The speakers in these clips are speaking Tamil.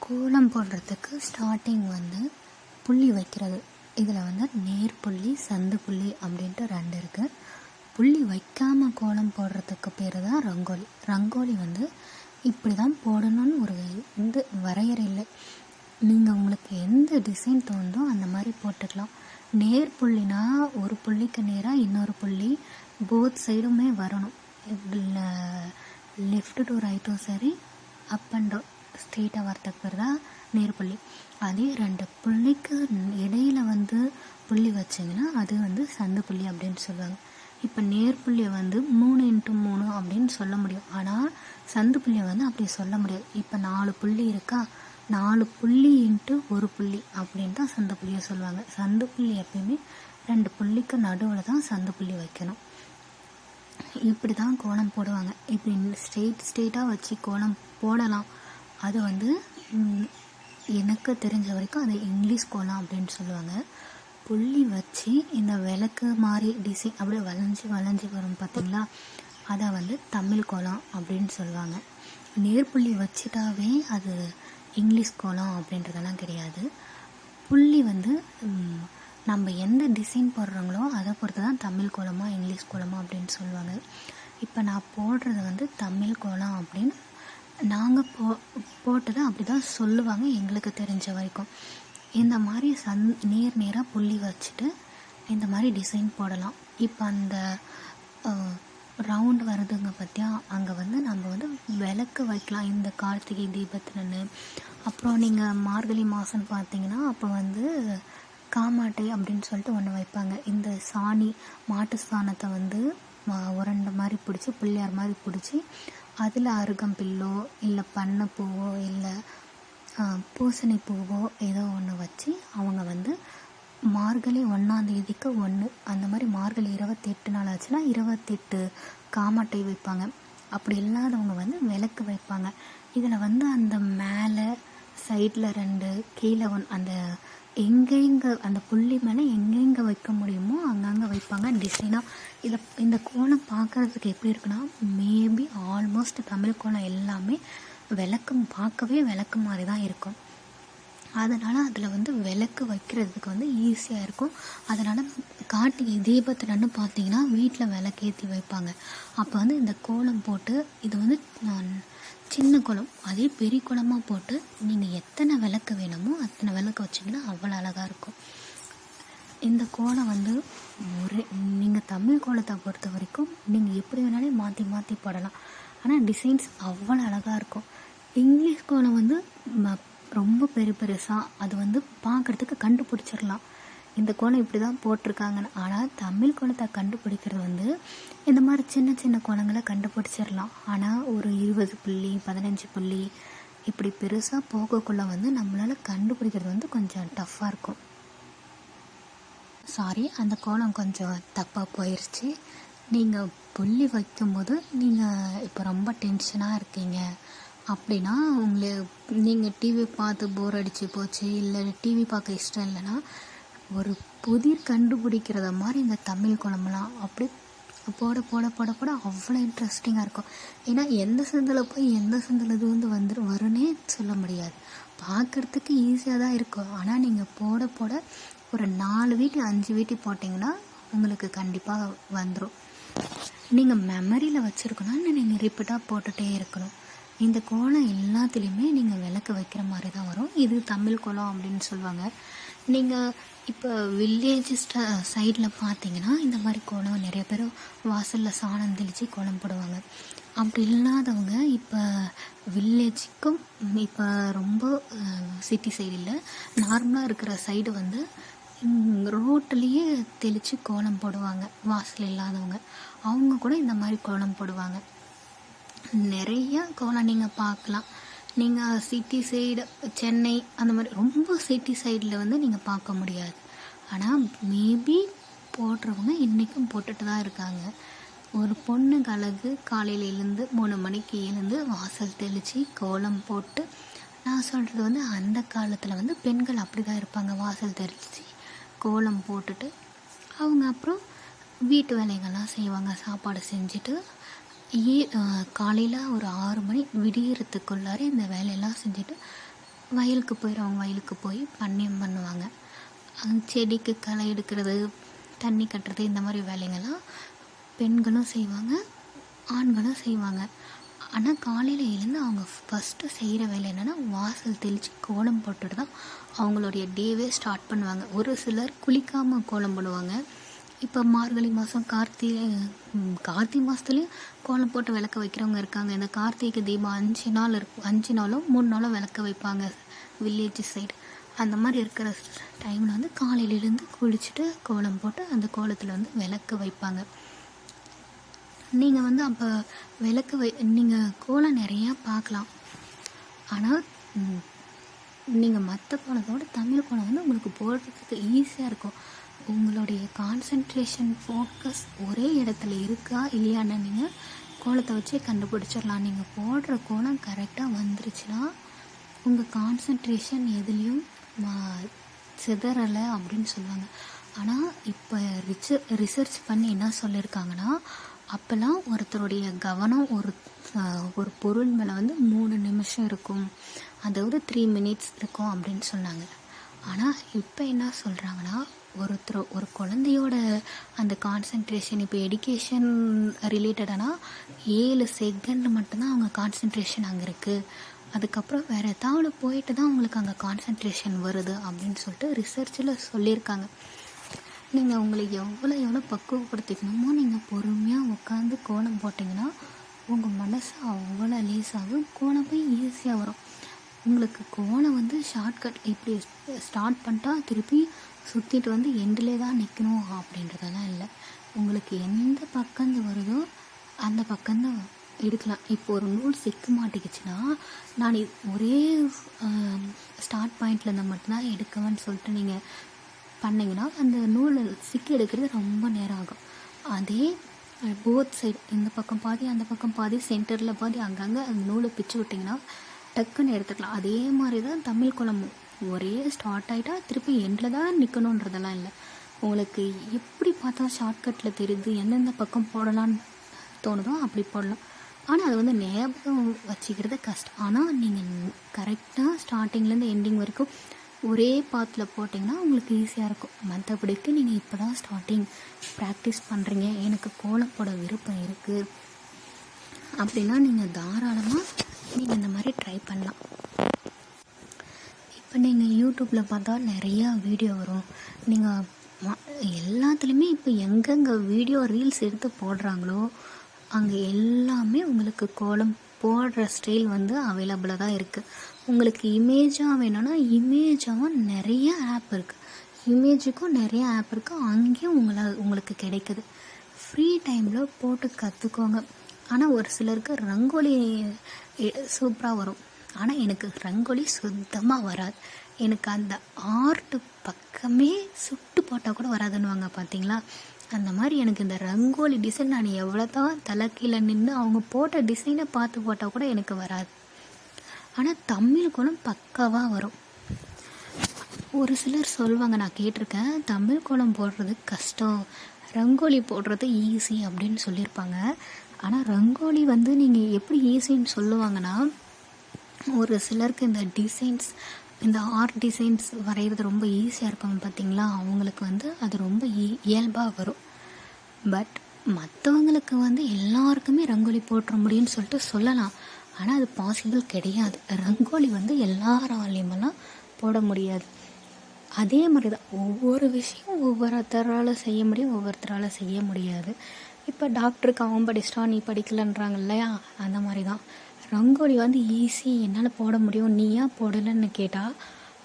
கோலம் போடுறதுக்கு ஸ்டார்டிங் புள்ளி வைக்கிறது. இதில் நேர் புள்ளி, சந்து புள்ளி அப்படின்ட்டு 2 இருக்குது. புள்ளி வைக்காமல் கோலம் போடுறதுக்கு பேர் தான் ரங்கோலி. ரங்கோலி இப்படி தான் போடணும்னு ஒரு வரையறை இல்லை. நீங்கள் உங்களுக்கு எந்த டிசைன் தோணுதோ அந்த மாதிரி போட்டுக்கலாம். நேர் புள்ளினா ஒரு புள்ளிக்கு நேராக இன்னொரு புள்ளி போத் சைடுமே வரணும். லெஃப்ட் டு ரைட்டும் சரி, அப் அண்ட் டவுன் ஸ்ட்ரெயிட்டாக வரத்துக்கு பேர் தான் நேர் புள்ளி. அதே 2 புள்ளிக்கு இடையில் புள்ளி வச்சிங்கன்னா அது சந்து புள்ளி அப்படின்னு சொல்லுவாங்க. இப்போ நேர் புள்ளியை 3x3 அப்படின்னு சொல்ல முடியும். ஆனால் சந்து புள்ளியை அப்படி சொல்ல முடியாது. இப்போ 4 புள்ளி இருக்கா, 4 புள்ளி இன்ட்டு 1 புள்ளி அப்படின்னு தான் சந்து புள்ளியை சொல்லுவாங்க. சந்து புள்ளி எப்பயுமே 2 புள்ளிக்கு நடுவில் தான் சந்து புள்ளி வைக்கணும். இப்படி தான் கோலம் போடுவாங்க. இப்படி ஸ்ட்ரெயிட்டாக வச்சு கோலம் போடலாம். அது எனக்கு தெரிஞ்ச வரைக்கும் அது இங்கிலீஷ் கோலம் அப்படின்னு சொல்லுவாங்க. புள்ளி வச்சு இந்த விளக்கு மாதிரி டிசைன் அப்படியே வளைஞ்சி வரும் பார்த்தீங்களா, அதை தமிழ் கோலம் அப்படின்னு சொல்லுவாங்க. நேர்புள்ளி வச்சுட்டாவே அது இங்கிலீஷ் கோலம் அப்படின்றதெல்லாம் கிடையாது. புள்ளி நம்ம எந்த டிசைன் போடுறாங்களோ அதை பொறுத்து தான் தமிழ் கோலமா இங்கிலீஷ் கோலமா அப்படின்னு சொல்லுவாங்க. இப்போ நான் போடுறது தமிழ் கோலம் அப்படின்னு நாங்கள் போட்டதை அப்படி தான் சொல்லுவாங்க எங்களுக்கு தெரிஞ்ச வரைக்கும். இந்த மாதிரி நேராக புள்ளி வச்சுட்டு இந்த மாதிரி டிசைன் போடலாம். இப்போ அந்த ரவுண்டு வருதுங்க பார்த்தியா, அங்கே நம்ம விளக்கு வைக்கலாம். இந்த கார்த்திகை தீபத்துலன்னு. அப்புறம் நீங்கள் மார்கழி மாதம்னு பார்த்தீங்கன்னா அப்போ காமாட்டை அப்படின்னு சொல்லிட்டு ஒன்று வைப்பாங்க. இந்த சாணி மாட்டு சாணத்தை உரண்ட மாதிரி பிடிச்சி பிள்ளையார் மாதிரி பிடிச்சி அதில் அருகம்பில்லோ இல்லை பண்ணை பூவோ இல்லை பூசணி பூவோ ஏதோ ஒன்று வச்சு அவங்க மார்கழி 1ஆம் தேதிக்கு 1 அந்த மாதிரி மார்கழி 28 நாள் ஆச்சுன்னா 28 காமாட்டை வைப்பாங்க. அப்படி இல்லாதவங்க விளக்கு வைப்பாங்க. இதில் அந்த மேலே சைடில் 2 கீழே 1 அந்த எங்கெங்கே அந்த புள்ளி மேலே எங்கெங்கே வைக்க முடியுமோ அங்கங்கே வைப்பாங்க டிசைனாக. இந்த கோலம் பார்க்குறதுக்கு எப்படி இருக்குன்னா, மேபி ஆல்மோஸ்ட் தமிழ் கோலம் எல்லாமே பார்க்கவே விளக்கு மாதிரி தான் இருக்கும். அதனால் அதில் விளக்கு வைக்கிறதுக்கு ஈஸியாக இருக்கும். அதனால் கார்த்திகை தீபத்துலன்னு பார்த்தீங்கன்னா வீட்டில் விளக்கேற்றி வைப்பாங்க. அப்போ இந்த கோலம் போட்டு இது சின்ன குளம், அதே பெரிய குளமாக போட்டு நீங்கள் எத்தனை விளக்கு வேணுமோ அத்தனை விளக்கு வச்சிங்கன்னா அவ்வளோ அழகாக இருக்கும். இந்த கோலம் நீங்கள் தமிழ் கோலத்தை பொறுத்த வரைக்கும் நீங்கள் எப்படி வேணாலும் மாற்றி போடலாம். ஆனால் டிசைன்ஸ் அவ்வளோ அழகாக இருக்கும். இங்கிலீஷ் கோலம் ரொம்ப பெருசாக அது பார்க்குறதுக்கு கண்டுபிடிச்சிடலாம். இந்த கோலம் இப்படி தான் போட்டிருக்காங்கன்னு. ஆனால் தமிழ் கோலத்தை கண்டுபிடிக்கிறது இந்த மாதிரி சின்ன கோலங்களை கண்டுபிடிச்சிடலாம். ஆனால் ஒரு 20 புள்ளி 15 புள்ளி இப்படி பெருசாக போகக்குள்ளே நம்மளால் கண்டுபிடிக்கிறது கொஞ்சம் டஃப்பாக இருக்கும். சாரி, அந்த கோலம் கொஞ்சம் தப்பாக போயிடுச்சு. நீங்கள் புள்ளி வைக்கும்போது நீங்கள் இப்போ ரொம்ப டென்ஷனாக இருக்கீங்க அப்படின்னா, நீங்கள் டிவி பார்த்து போர் அடித்து போச்சு, இல்லை டிவி பார்க்க இஷ்டம் இல்லைன்னா ஒரு புதிர் கண்டுபிடிக்கிறத மாதிரி இந்த தமிழ் குழம்புலாம் அப்படி போட அவ்வளோ இன்ட்ரெஸ்டிங்காக இருக்கும். ஏன்னா எந்த சந்தில் போய் எந்த சந்தில் இது வரும்னே சொல்ல முடியாது. பார்க்குறதுக்கு ஈஸியாக தான் இருக்கும். ஆனால் நீங்கள் போட ஒரு 4 வீட்டு 5 வீட்டு போட்டிங்கன்னா உங்களுக்கு கண்டிப்பாக வந்துடும். நீங்கள் மெமரியில் வச்சுருக்கணும்னு நீங்கள் ரிப்பீட்டாக போட்டுகிட்டே இருக்கணும். இந்த கோலம் எல்லாத்துலேயுமே நீங்கள் விளக்கு வைக்கிற மாதிரி தான் வரும். இது தமிழ் கோலம் அப்படின்னு சொல்லுவாங்க. நீங்கள் இப்போ வில்லேஜ் சைடில் பார்த்தீங்கன்னா இந்த மாதிரி கோலம் நிறைய பேர் வாசலில் சாணம் தெளித்து கோலம் போடுவாங்க. அப்படி இல்லாதவங்க இப்போ வில்லேஜுக்கும் இப்போ ரொம்ப சிட்டி சைடு இல்லை, நார்மலாக இருக்கிற சைடு ரோட்டிலேயே தெளித்து கோலம் போடுவாங்க. வாசல் இல்லாதவங்க அவங்க கூட இந்த மாதிரி கோலம் போடுவாங்க. நிறைய கோலம் நீங்கள் பார்க்கலாம். நீங்கள் சிட்டி சைடு சென்னை அந்த மாதிரி ரொம்ப சிட்டி சைடில் நீங்கள் பார்க்க முடியாது. ஆனால் மேபி போடுறவங்க இன்றைக்கும் போட்டுட்டு தான் இருக்காங்க. ஒரு பொண்ணுக்கு அழகு காலையில் எழுந்து 3 மணிக்கு எழுந்து வாசல் தெளித்து கோலம் போட்டு, நான் சொல்கிறது அந்த காலத்தில் பெண்கள் அப்படி தான் இருப்பாங்க. வாசல் தெளித்து கோலம் போட்டுட்டு அவங்க அப்புறம் வீட்டு வேலைகள்லாம் செய்வாங்க. சாப்பாடு செஞ்சுட்டு காலையில் ஒரு 6 மணி விடியறதுக்குள்ளார இந்த வேலையெல்லாம் செஞ்சுட்டு வயலுக்கு போயிடுறவங்க வயலுக்கு போய் பண்ணியம் பண்ணுவாங்க. செடிக்கு களை எடுக்கிறது, தண்ணி கட்டுறது, இந்த மாதிரி வேலைங்கள்லாம் பெண்களும் செய்வாங்க, ஆண்களும் செய்வாங்க. ஆனால் காலையில் எழுந்து அவங்க ஃபஸ்ட்டு செய்கிற வேலை என்னென்னா வாசல் தெளித்து கோலம் போட்டுட்டு தான் அவங்களுடைய டேவே ஸ்டார்ட் பண்ணுவாங்க. ஒரு சிலர் குளிக்காமல் கோலம் போடுவாங்க. இப்போ மார்கழி மாதம் கார்த்திகை மாதத்துலேயும் கோலம் போட்டு விளக்க வைக்கிறவங்க இருக்காங்க. இந்த கார்த்திகை தீபம் 5 நாள் இருக்கும், 5 நாளோ 3 நாளோ விளக்க வைப்பாங்க வில்லேஜ் சைடு. அந்த மாதிரி இருக்கிற டைமில் வந்து காலையிலேருந்து குளிச்சுட்டு கோலம் போட்டு அந்த கோலத்தில் வந்து விளக்கு வைப்பாங்க. நீங்கள் வந்து அப்போ நீங்கள் கோலம் நிறையா பார்க்கலாம். ஆனால் நீங்கள் மற்ற கோலத்தோட தமிழ் கோலம் வந்து உங்களுக்கு போடுறதுக்கு ஈஸியாக இருக்கும். உங்களுடைய கான்சன்ட்ரேஷன் ஃபோக்கஸ் ஒரே இடத்துல இருக்கா இல்லையான்னு நீங்கள் கோலத்தை வச்சே கண்டுபிடிச்சிடலாம். நீங்கள் போடுற கோலம் கரெக்டாக வந்துருச்சுன்னா உங்கள் கான்சன்ட்ரேஷன் எதுலேயும் சிதறலை அப்படின்னு சொல்லுவாங்க. ஆனால் இப்போ ரிசர்ச் பண்ணி என்ன சொல்லியிருக்காங்கன்னா, அப்போல்லாம் ஒருத்தருடைய கவனம் ஒரு பொருள் மேலே வந்து 3 நிமிஷம் இருக்கும், அதாவது 3 minutes இருக்கும் அப்படின்னு சொன்னாங்க. ஆனால் இப்போ என்ன சொல்கிறாங்கன்னா, ஒரு குழந்தையோட அந்த கான்சன்ட்ரேஷன் இப்போ எஜுகேஷன் ரிலேட்டடானா 7 செகண்ட் மட்டும்தான் அவங்க கான்சன்ட்ரேஷன் அங்கே இருக்குது. அதுக்கப்புறம் வேறு ஏதாவது போயிட்டு தான் உங்களுக்கு அங்கே கான்சன்ட்ரேஷன் வருது அப்படின்னு சொல்லிட்டு ரிசர்ச்சில் சொல்லியிருக்காங்க. நீங்கள் உங்களை எவ்வளோ பக்குவப்படுத்திக்கணுமோ நீங்கள் பொறுமையாக உட்காந்து கோலம் போட்டிங்கன்னா உங்கள் மனசு அவ்வளோ லேசாகும், கோலமே ஈஸியாக வரும். உங்களுக்கு கோலம் வந்து ஷார்ட்கட் இப்படி ஸ்டார்ட் பண்ணிட்டா திருப்பி சுற்றிட்டு வந்து எண்டிலே தான் நிற்கணும் அப்படின்றதெல்லாம் இல்லை. உங்களுக்கு எந்த பக்கந்து வருதோ அந்த பக்கம்தான் எடுக்கலாம். இப்போ ஒரு நூல் சிக்க மாட்டேங்குச்சுன்னா நான் ஒரே ஸ்டார்ட் பாயிண்ட்லேருந்து மட்டும்தான் எடுக்குவேன்னு சொல்லிட்டு நீங்கள் பண்ணிங்கன்னா அந்த நூலை சிக்கி எடுக்கிறது ரொம்ப நேரம் ஆகும். அதே போத் சைடு இந்த பக்கம் பாதி அந்த பக்கம் பாதி சென்டரில் பாதி அங்கங்கே அந்த நூலை பிச்சு விட்டிங்கன்னா டக்குன்னு எடுத்துக்கலாம். அதே மாதிரி தான் தமிழ் கோலமும் ஒரே ஸ்டார்ட் ஆகிட்டா திருப்பி எண்டில் தான் நிற்கணுன்றதெல்லாம் இல்லை. உங்களுக்கு எப்படி பார்த்தா ஷார்ட்கட்டில் தெரியுது எந்தெந்த பக்கம் போடலான்னு தோணுதோ அப்படி போடலாம். ஆனால் அது வந்து ஞாபகம் வச்சுக்கிறது கஷ்டம். ஆனால் நீங்கள் கரெக்டாக ஸ்டார்டிங்லேருந்து எண்டிங் வரைக்கும் ஒரே பாத்தில் போட்டிங்கன்னா உங்களுக்கு ஈஸியாக இருக்கும். மற்றபடிக்கு நீங்கள் இப்போ தான் ஸ்டார்டிங் ப்ராக்டிஸ் பண்ணுறீங்க, எனக்கு கோலம் போட விருப்பம் இருக்குது அப்படின்னா நீங்கள் தாராளமாக நீங்கள் இந்த மாதிரி ட்ரை பண்ணலாம். இப்போ நீங்கள் யூடியூப்பில் பார்த்தா நிறையா வீடியோ வரும். நீங்கள் எல்லாத்துலேயுமே இப்போ எங்கெங்கே வீடியோ ரீல்ஸ் எடுத்து போடுறாங்களோ அங்கே எல்லாமே உங்களுக்கு கோலம் போடுற ஸ்டைல் வந்து அவைலபிளாக தான் இருக்குது. உங்களுக்கு இமேஜாக வேணும்னா இமேஜாகவும் நிறைய ஆப் இருக்குது, இமேஜுக்கும் நிறைய ஆப் இருக்குது, அங்கேயும் உங்களுக்கு கிடைக்குது. ஃப்ரீ டைமில் போட்டு கற்றுக்கோங்க. ஆனால் ஒரு சிலருக்கு ரங்கோலி சூப்பராக வரும், ஆனால் எனக்கு ரங்கோலி சுத்தமாக வராது. எனக்கு அந்த ஆர்ட் பக்கமே சுட்டு போட்டால் கூட வராதுன்னுவாங்க பார்த்தீங்களா, அந்த மாதிரி எனக்கு இந்த ரங்கோலி டிசைன் நான் எவ்வளோ தான் தலை கீழே நின்று அவங்க போட்ட டிசைனை பார்த்து போட்டால் கூட எனக்கு வராது. ஆனால் தமிழ் கோலம் பக்காவாக வரும். ஒரு சிலர் சொல்லுவாங்க, நான் கேட்டிருக்கேன், தமிழ் கோலம் போடுறது கஷ்டம், ரங்கோலி போடுறது ஈஸி அப்படின்னு சொல்லியிருப்பாங்க. ஆனால் ரங்கோலி வந்து நீங்கள் எப்படி ஈஸின்னு சொல்லுவாங்கன்னா, ஒரு சிலருக்கு இந்த டிசைன்ஸ் இந்த ஆர்ட் டிசைன்ஸ் வரைகிறது ரொம்ப ஈஸியாக இருப்பாங்க பார்த்தீங்களா, அவங்களுக்கு வந்து அது ரொம்ப இயல்பாக வரும். பட் மற்றவங்களுக்கு வந்து எல்லாருக்குமே ரங்கோலி போட்டுற முடியும்னு சொல்லிட்டு சொல்லலாம், ஆனால் அது பாசிபிள் கிடையாது. ரங்கோலி வந்து எல்லாராலையுமெல்லாம் போட முடியாது. அதே மாதிரி தான் ஒவ்வொரு விஷயம் ஒவ்வொருத்தரால் செய்ய முடியும், ஒவ்வொருத்தரால் செய்ய முடியாது. இப்போ டாக்டருக்கு அவன் படிச்சிட்டா நீ படிக்கலைன்றாங்க இல்லையா, அந்த மாதிரி தான் ரங்கோலி வந்து ஈஸி, என்னால் போட முடியும், நீ ஏன் போடலைன்னு கேட்டால்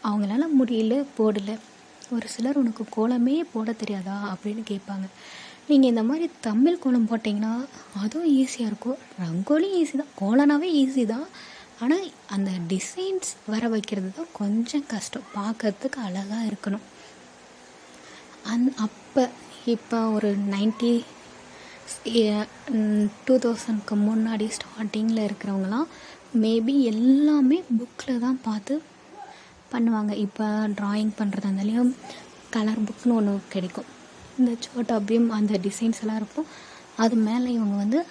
அவங்களால முடியல போடலை. ஒரு சிலர் உனக்கு கோலமே போட தெரியாதா அப்படின்னு கேட்பாங்க. நீங்கள் இந்த மாதிரி தமிழ் கோலம் போட்டிங்கன்னா அதுவும் ஈஸியாக இருக்கும். ரங்கோலி ஈஸி தான், கோலனாவே ஈஸி தான், ஆனால் அந்த டிசைன்ஸ் வர வைக்கிறது தான் கொஞ்சம் கஷ்டம், பார்க்கறதுக்கு அழகாக இருக்கணும். இப்போ ஒரு 2000க்கு முன்னாடி ஸ்டார்டிங்கில் இருக்கிறவங்களாம் மேபி எல்லாமே புக்கில் தான் பார்த்து பண்ணுவாங்க. இப்போ ட்ராயிங் பண்ணுறதா இருந்தாலும் கலர் புக்னு ஒன்று கிடைக்கும், இந்த சோட்டா பீம் அந்த டிசைன்ஸ் எல்லாம் இருக்கும், அது மேலே இவங்க வந்து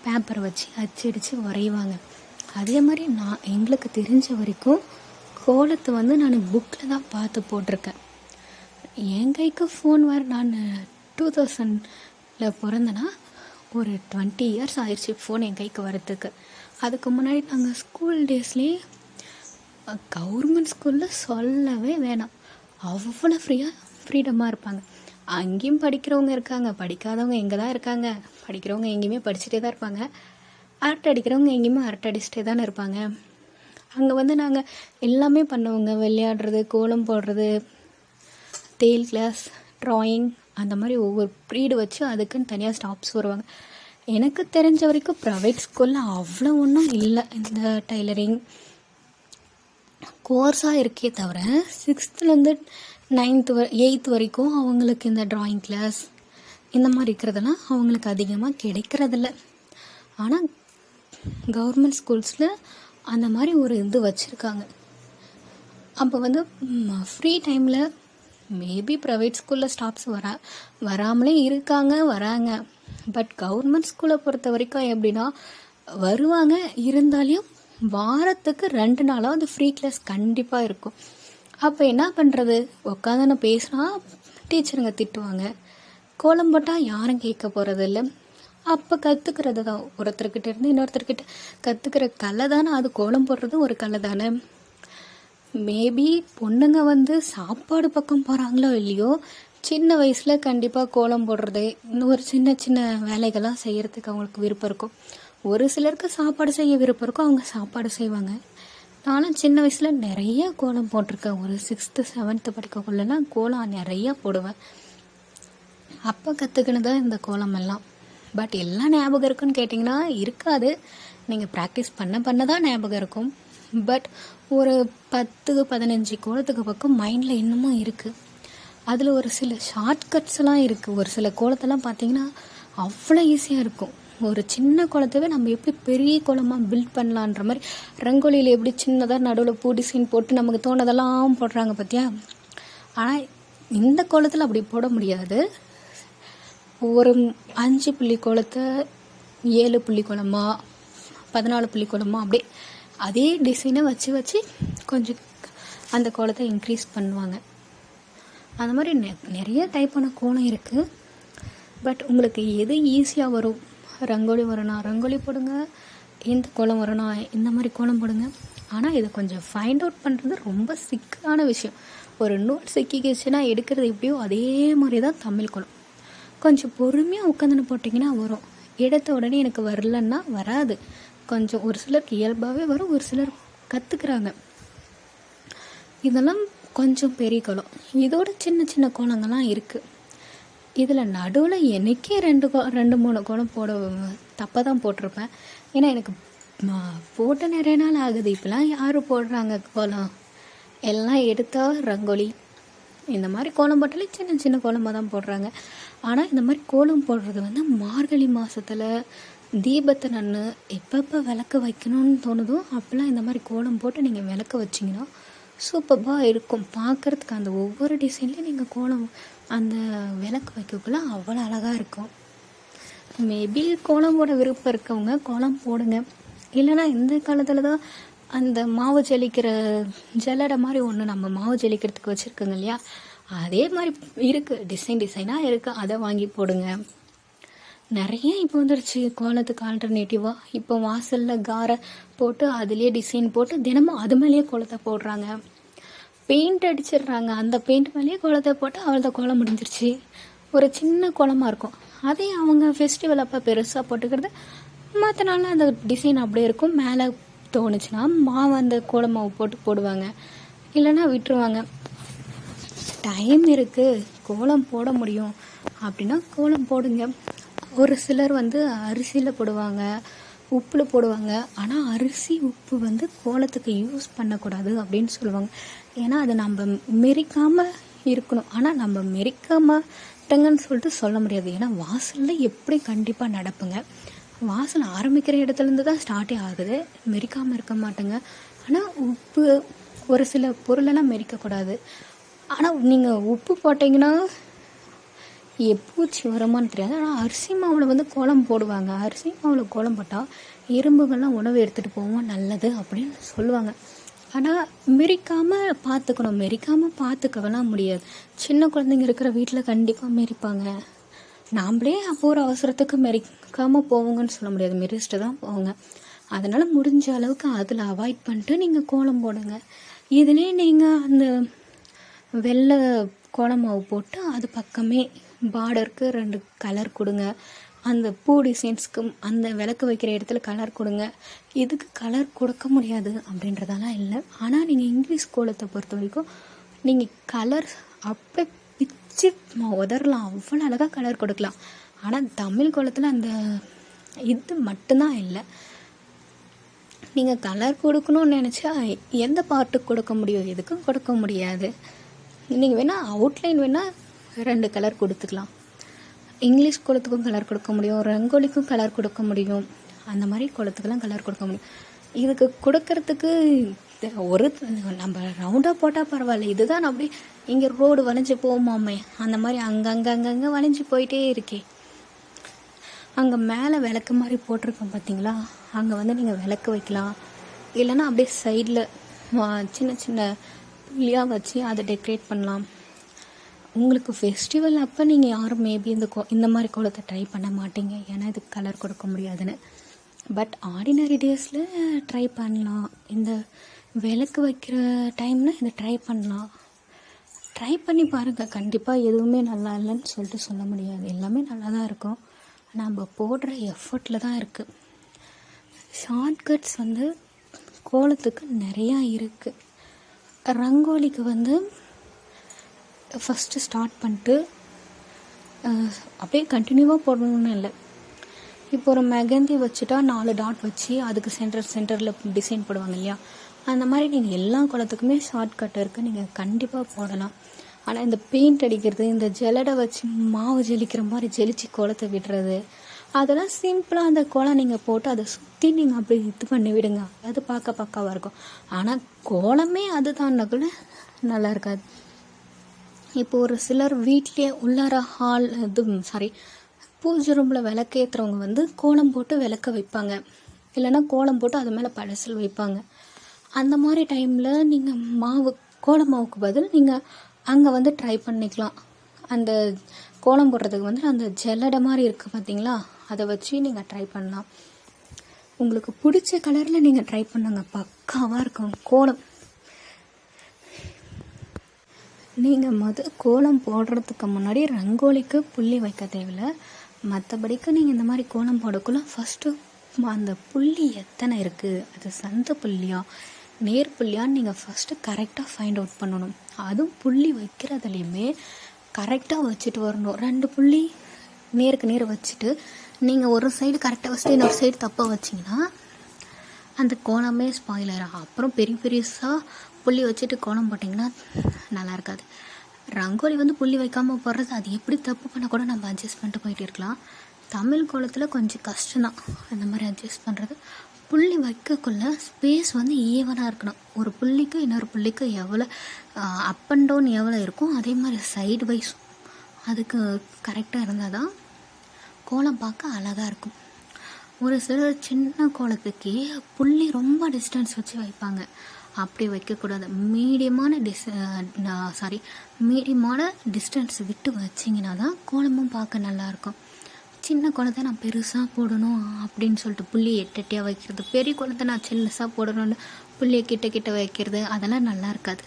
பேப்பரை வச்சு அச்சடித்து வரைவாங்க. அதே மாதிரி எங்களுக்கு தெரிஞ்ச வரைக்கும் கோலத்தை வந்து நான் புக்கில் தான் பார்த்து போட்டிருக்கேன். என் கைக்கு ஃபோன் வர நான் 2000 பிறந்தேன்னா ஒரு 20 இயர்ஸ் ஆயிடுச்சு ஃபோன் என் கைக்கு வரத்துக்கு. அதுக்கு முன்னாடி நாங்கள் ஸ்கூல் டேஸ்லேயே கவர்மெண்ட் ஸ்கூலில் சொல்லவே வேணாம், அவ்வளோ ஃப்ரீடமாக இருப்பாங்க. அங்கேயும் படிக்கிறவங்க இருக்காங்க, படிக்காதவங்க எங்கே தான் இருக்காங்க. படிக்கிறவங்க எங்கேயுமே படிச்சுட்டே தான் இருப்பாங்க, அரட்டை அடிக்கிறவங்க எங்கேயுமே அரட்டை அடிச்சுட்டே தானே இருப்பாங்க. அங்கே வந்து நாங்கள் எல்லாமே பண்ணுவோங்க, விளையாடுறது, கோலம் போடுறது, தேல் கிளாஸ், ட்ராயிங், அந்த மாதிரி ஒவ்வொரு ப்ரீடு வச்சு அதுக்குன்னு தனியாக ஸ்டாஃப்ஸ் வருவாங்க. எனக்கு தெரிஞ்ச வரைக்கும் ப்ரைவேட் ஸ்கூலில் அவ்வளோ ஒன்றும் இல்லை. இந்த டைலரிங் கோர்ஸாக இருக்கே தவிர 6th-லேருந்து 8th வரைக்கும் அவங்களுக்கு இந்த ட்ராயிங் கிளாஸ் இந்த மாதிரி இருக்கிறதெல்லாம் அவங்களுக்கு அதிகமாக கிடைக்கிறதில்ல. ஆனால் கவர்மெண்ட் ஸ்கூல்ஸில் அந்த மாதிரி ஒரு இது வச்சுருக்காங்க. அப்போ வந்து ஃப்ரீ டைமில் மேபி ப்ரைவேட் ஸ்கூலில் ஸ்டாஃப்ஸ் வராமலே வராங்க. பட் கவர்மெண்ட் ஸ்கூலை பொறுத்த வரைக்கும் எப்படின்னா வருவாங்க, இருந்தாலையும் வாரத்துக்கு 2 நாளாவது ஃப்ரீ கிளாஸ் கண்டிப்பாக இருக்கும். அப்போ என்ன பண்ணுறது, உட்காந்து நான் பேசினா டீச்சருங்க திட்டுவாங்க, கோலம் போட்டால் யாரும் கேட்க போகிறதில்ல. அப்போ கற்றுக்கிறது தான், ஒருத்தர்கிட்ட இருந்து இன்னொருத்தர்கிட்ட கற்றுக்கிற கலை தானே அது. கோலம் போடுறது ஒரு கலை தானே. மேபி பொண்ணுங்க வந்து சாப்பாடு பக்கம் போகிறாங்களோ இல்லையோ, சின்ன வயசில் கண்டிப்பாக கோலம் போடுறது, ஒரு சின்ன சின்ன வேலைகள்லாம் செய்கிறதுக்கு அவங்களுக்கு விருப்பம் இருக்கும். ஒரு சிலருக்கு சாப்பாடு செய்ய விருப்பம் இருக்கும், அவங்க சாப்பாடு செய்வாங்க. நானும் சின்ன வயசில் நிறைய கோலம் போட்டிருக்கேன். ஒரு 6th 7th படிக்கக்குள்ளேனா கோலம் நிறையா போடுவேன். அப்போ கற்றுக்கினதான் இந்த கோலம் எல்லாம். பட் எல்லாம் ஞாபகம் இருக்குன்னு கேட்டிங்கன்னா இருக்காது. நீங்கள் ப்ராக்டிஸ் பண்ண தான் ஞாபகம் இருக்கும். பட் ஒரு 10-15 கோலத்துக்கு பக்கம் மைண்டில் இன்னமும் இருக்குது. அதில் ஒரு சில ஷார்ட்கட்ஸ்லாம் இருக்குது. ஒரு சில கோலத்தெல்லாம் பார்த்திங்கன்னா அவ்வளோ ஈஸியாக இருக்கும். ஒரு சின்ன கோலத்தவே நம்ம எப்படி பெரிய கோலமாக பில்ட் பண்ணலான்ற மாதிரி, ரங்கோலியில் எப்படி சின்னதாக நடுவில் பூ டிசைன் போட்டு நமக்கு தோணதெல்லாம் போடுறாங்க பார்த்தியா. ஆனால் இந்த கோலத்தில் அப்படி போட முடியாது. ஒரு 5 புள்ளி கோலத்தை 7 புள்ளி கோலமாக, 14 புள்ளி கோலமாக, அப்படியே அதே டிசைனை வச்சு கொஞ்சம் அந்த கோலத்தை இன்க்ரீஸ் பண்ணுவாங்க. அந்த மாதிரி நிறைய டைப்பான கோலம் இருக்குது. பட் உங்களுக்கு எது ஈஸியாக வரும், ரங்கோலி வரணும் ரங்கோலி போடுங்க, இந்த கோலம் வரணும் இந்த மாதிரி கோலம் போடுங்க. ஆனால் இதை கொஞ்சம் ஃபைண்ட் அவுட் பண்ணுறது ரொம்ப சிக்கலான விஷயம். ஒரு நூல் சிக்கிக்கிச்சுன்னா எடுக்கிறது எப்படியோ அதே மாதிரி தான் தமிழ் கோலம். கொஞ்சம் பொறுமையாக உட்காந்துன்னு போட்டிங்கன்னா வரும். எடுத்த உடனே எனக்கு வரலன்னா வராது. கொஞ்சம் ஒரு சிலருக்கு இயல்பாகவே வரும், ஒரு சிலர் கற்றுக்குறாங்க. இதெல்லாம் கொஞ்சம் பெரிய கோலம். இதோட சின்ன சின்ன கோலங்கள்லாம் இருக்குது. இதில் நடுவில் எனக்கே 2-3 கோலம் போட தப்பாக தான் போட்டிருப்பேன். ஏன்னா எனக்கு போட்ட நிறைய நாள் ஆகுது. இப்போலாம் யார் போடுறாங்க கோலம், எல்லாம் எடுத்தால் ரங்கோலி இந்த மாதிரி கோலம் போட்டாலே சின்ன சின்ன கோலமாக தான் போடுறாங்க. ஆனால் இந்த மாதிரி கோலம் போடுறது வந்து மார்கழி மாதத்தில் தீபத்தை நன்னு எப்பப்போ விளக்கு வைக்கணும்னு தோணுதோ அப்போல்லாம் இந்த மாதிரி கோலம் போட்டு நீங்கள் விளக்க வச்சிங்கன்னா சூப்பராக இருக்கும். பார்க்குறதுக்கு அந்த ஒவ்வொரு டிசைன்லேயும் நீங்கள் கோலம் அந்த விளக்கு வைக்கக்குள்ள அவ்வளோ அழகாக இருக்கும். மேபி கோலம் போட விருப்பம் இருக்கவங்க கோலம் போடுங்க. இல்லைனா இந்த காலத்தில் தான் அந்த மாவு ஜலிக்கிற ஜல்லடை மாதிரி ஒன்று நம்ம மாவு ஜலிக்கிறதுக்கு வச்சுருக்கோங்க இல்லையா, அதே மாதிரி இருக்குது, டிசைனாக இருக்குது, அதை வாங்கி போடுங்க. நிறைய இப்போ வந்துடுச்சு கோலத்துக்கு ஆல்டர்னேட்டிவாக. இப்போ வாசலில் காரை போட்டு அதுலேயே டிசைன் போட்டு தினமும் அது மேலேயே கோலத்தை போடுறாங்க. பெயிண்ட் அடிச்சிடுறாங்க, அந்த பெயிண்ட் மேலேயே கோலத்தை போட்டு அவ்வளோதான் கோலம் முடிஞ்சிருச்சு. ஒரு சின்ன கோலமாக இருக்கும், அதே அவங்க ஃபெஸ்டிவல் அப்போ பெருசாக போட்டுக்கிறது. மற்ற நாளில் அந்த டிசைன் அப்படியே இருக்கும். மேலே தோணுச்சுன்னா மாவு அந்த கோல மாவு போட்டு போடுவாங்க, இல்லைன்னா விட்டுருவாங்க. டைம் இருக்குது, கோலம் போட முடியும் அப்படின்னா கோலம் போடுங்க. ஒரு சிலர் வந்து அரிசியில் போடுவாங்க, உப்பில் போடுவாங்க. ஆனால் அரிசி உப்பு வந்து கோலத்துக்கு யூஸ் பண்ணக்கூடாது அப்படின்னு சொல்லுவாங்க. ஏன்னா அதை நம்ம மெரிக்காமல் இருக்கணும். ஆனால் நம்ம மெரிக்காமட்டங்கன்னு சொல்லிட்டு சொல்ல முடியாது. ஏன்னா வாசலில் எப்படி கண்டிப்பாக நடப்புங்க. வாசல் ஆரம்பிக்கிற இடத்துலேருந்து தான் ஸ்டார்ட்டே ஆகுது. மெரிக்காமல் இருக்க மாட்டேங்க. ஆனால் உப்பு ஒரு சில பொருளெல்லாம் மெரிக்கக்கூடாது. ஆனால் நீங்கள் உப்பு போட்டிங்கன்னா பூச்சி வருமானு தெரியாது. ஆனால் அரிசி மாவில் வந்து கோலம் போடுவாங்க. அரிசி மாவில் கோலம் போட்டால் எறும்புகள்லாம் உணவு எடுத்துகிட்டு போவோம், நல்லது அப்படின்னு சொல்லுவாங்க. ஆனால் மெரிக்காமல் பார்த்துக்கணும். மெரிக்காமல் பார்த்துக்கவெல்லாம் முடியாது. சின்ன குழந்தைங்க இருக்கிற வீட்டில் கண்டிப்பாக மெரிப்பாங்க. நாம்ளே அப்போ ஒரு அவசரத்துக்கு மெரிக்காமல் போவோங்கன்னு சொல்ல முடியாது, மெரிச்சிட்டு தான் போவோங்க. அதனால் முடிஞ்ச அளவுக்கு அதில் அவாய்ட் பண்ணிட்டு நீங்கள் கோலம் போடுங்க. இதுலேயே நீங்கள் அந்த வெள்ளை கோலம் மாவு போட்டு அது பக்கமே பார்டருக்கு 2 கலர் கொடுங்க. அந்த பூ டிசைன்ஸ்க்கு அந்த விளக்கு வைக்கிற இடத்துல கலர் கொடுங்க. இதுக்கு கலர் கொடுக்க முடியாது அப்படின்றதெல்லாம் இல்லை. ஆனால் நீங்கள் இங்கிலீஷ் கோலத்தை பொறுத்த வரைக்கும் நீங்கள் கலர் அப்படியே பிச்சு உதறலாம், அவ்வளோ அழகாக கலர் கொடுக்கலாம். ஆனால் தமிழ் கோலத்தில் அந்த இது மட்டும்தான் இல்லை. நீங்கள் கலர் கொடுக்கணும்னு நினச்சா எந்த பார்ட்டுக்கு கொடுக்க முடியும், எதுக்கும் கொடுக்க முடியாது. நீங்கள் வேணால் அவுட்லைன் வேணால் 2 கலர் கொடுத்துக்கலாம். இங்கிலீஷ் கோலத்துக்கும் கலர் கொடுக்க முடியும், ரங்கோலிக்கும் கலர் கொடுக்க முடியும், அந்த மாதிரி கோலத்துக்கெல்லாம் கலர் கொடுக்க முடியும். இதுக்கு கொடுக்கறதுக்கு ஒரு நம்ம ரவுண்டாக போட்டால் பரவாயில்ல. இதுதான் அப்படி இங்கே ரோடு வளைஞ்சு போமாமே, அந்த மாதிரி அங்கங்கே வளைஞ்சு போயிட்டே இருக்கே. அங்கே மேலே விளக்கு மாதிரி போட்டிருக்கோம் பார்த்தீங்களா, அங்கே வந்து நீங்கள் விளக்கு வைக்கலாம். இல்லைன்னா அப்படியே சைடில் சின்ன சின்ன புள்ளியாக வச்சு அதை டெக்கரேட் பண்ணலாம். உங்களுக்கு ஃபெஸ்டிவல் அப்போ நீங்கள் யாரும் மேபி இந்த மாதிரி கோலத்தை ட்ரை பண்ண மாட்டீங்க, ஏன்னா இதுக்கு கலர் கொடுக்க முடியாதுன்னு. பட் ஆர்டினரி டேஸில் ட்ரை பண்ணலாம். இந்த விளக்கு வைக்கிற டைமில் இதை ட்ரை பண்ணலாம். ட்ரை பண்ணி பாருங்கள். கண்டிப்பாக எதுவுமே நல்லா இல்லைன்னு சொல்லிட்டு சொல்ல முடியாது, எல்லாமே நல்லா தான் இருக்கும். நம்ம போடுற எஃபர்ட்டில் தான் இருக்குது. ஷார்ட்கட்ஸ் வந்து கோலத்துக்கு நிறையா இருக்குது. ரங்கோலிக்கு வந்து ஃபஸ்ட்டு ஸ்டார்ட் பண்ணிட்டு அப்படியே கண்டினியூவாக போடணும்னு இல்லை. இப்போ ஒரு மெகந்தி வச்சுட்டா 4 டாட் வச்சு அதுக்கு சென்டரில் டிசைன் போடுவாங்க இல்லையா, அந்த மாதிரி நீங்கள் எல்லா கோலத்துக்குமே ஷார்ட்கட் இருக்குது, நீங்கள் கண்டிப்பாக போடலாம். ஆனால் இந்த பெயிண்ட் அடிக்கிறது, இந்த ஜல்லடை வச்சு மாவு ஜெலிக்கிற மாதிரி ஜெலிச்சு கோலத்தை விடுறது, அதெல்லாம் சிம்பிளாக அந்த கோலம் நீங்கள் போட்டு அதை சுற்றி நீங்கள் அப்படி இது பண்ணி விடுங்க, அது பார்க்க பக்காவாக இருக்கும். ஆனால் கோலமே அது தான்னாக்குள்ள நல்லா இருக்காது. இப்போ ஒரு சிலர் வீட்லேயே உள்ளார பூஜை ரூமில் விளக்கேற்றுறவங்க வந்து கோலம் போட்டு விளக்க வைப்பாங்க, இல்லைன்னா கோலம் போட்டு அது மேலே பழசல் வைப்பாங்க. அந்த மாதிரி டைமில் நீங்கள் கோல மாவுக்கு பதில் நீங்கள் அங்கே வந்து ட்ரை பண்ணிக்கலாம். அந்த கோலம் போடுறதுக்கு வந்து அந்த ஜல்லடை மாதிரி இருக்குது பார்த்தீங்களா, அதை வச்சு நீங்கள் ட்ரை பண்ணலாம். உங்களுக்கு பிடிச்ச கலரில் நீங்கள் ட்ரை பண்ணுங்க, பக்காவாக இருக்கும் கோலம். நீங்கள் கோலம் போடுறதுக்கு முன்னாடி ரங்கோலிக்கு புள்ளி வைக்க தேவையில்லை. மற்றபடிக்கு நீங்கள் இந்த மாதிரி கோலம் போடக்குள்ள ஃபஸ்ட்டு அந்த புள்ளி எத்தனை இருக்குது, அது சந்த புள்ளியா நேர் புள்ளியான்னு நீங்கள் ஃபஸ்ட்டு கரெக்டாக ஃபைண்ட் அவுட் பண்ணணும். அதுவும் புள்ளி வைக்கிறதுலையுமே கரெக்டாக வச்சுட்டு வரணும். 2 புள்ளி நேருக்கு நேர் வச்சுட்டு நீங்கள் ஒரு சைடு கரெக்டாக வச்சுட்டு இன்னொரு சைடு தப்பாக வச்சிங்கன்னா அந்த கோலமே ஸ்பாயில் ஆகிடும். அப்புறம் பெருசாக புள்ளி வச்சுட்டு கோலம் போட்டிங்கன்னா நல்லா இருக்காது. ரங்கோலி வந்து புள்ளி வைக்காமல் போடுறது, அது எப்படி தப்பு பண்ண கூட நம்ம அட்ஜஸ்ட் பண்ணிட்டு போயிட்டு இருக்கலாம். தமிழ் கோலத்தில் கொஞ்சம் கஷ்டம்தான் அந்த மாதிரி அட்ஜஸ்ட் பண்ணுறது. புள்ளி வைக்கக்குள்ள ஸ்பேஸ் வந்து ஈவனாக இருக்கணும். ஒரு புள்ளிக்கு இன்னொரு புள்ளிக்கு எவ்வளோ அப் அண்ட் டவுன் எவ்வளோ இருக்கும், அதே மாதிரி சைடு வைஸ் அதுக்கு கரெக்டாக இருந்தால் தான் கோலம் பார்க்க அழகாக இருக்கும். ஒரு சிலர் சின்ன கோலத்துக்கே புள்ளி ரொம்ப டிஸ்டன்ஸ் வச்சு வைப்பாங்க. அப்படி வைக்கக்கூடாது. மீடியமான டிஸ்டன்ஸ் விட்டு வச்சிங்கன்னா தான் கோலமும் பார்க்க நல்லாயிருக்கும். சின்ன கோலத்தை நான் பெருசாக போடணும் அப்படின்னு சொல்லிட்டு புள்ளியை எட்டட்டியாக வைக்கிறது, பெரிய கோலத்தை நான் சின்னசாக போடணும்னு புள்ளியை கிட்ட வைக்கிறது, அதெல்லாம் நல்லா இருக்காது.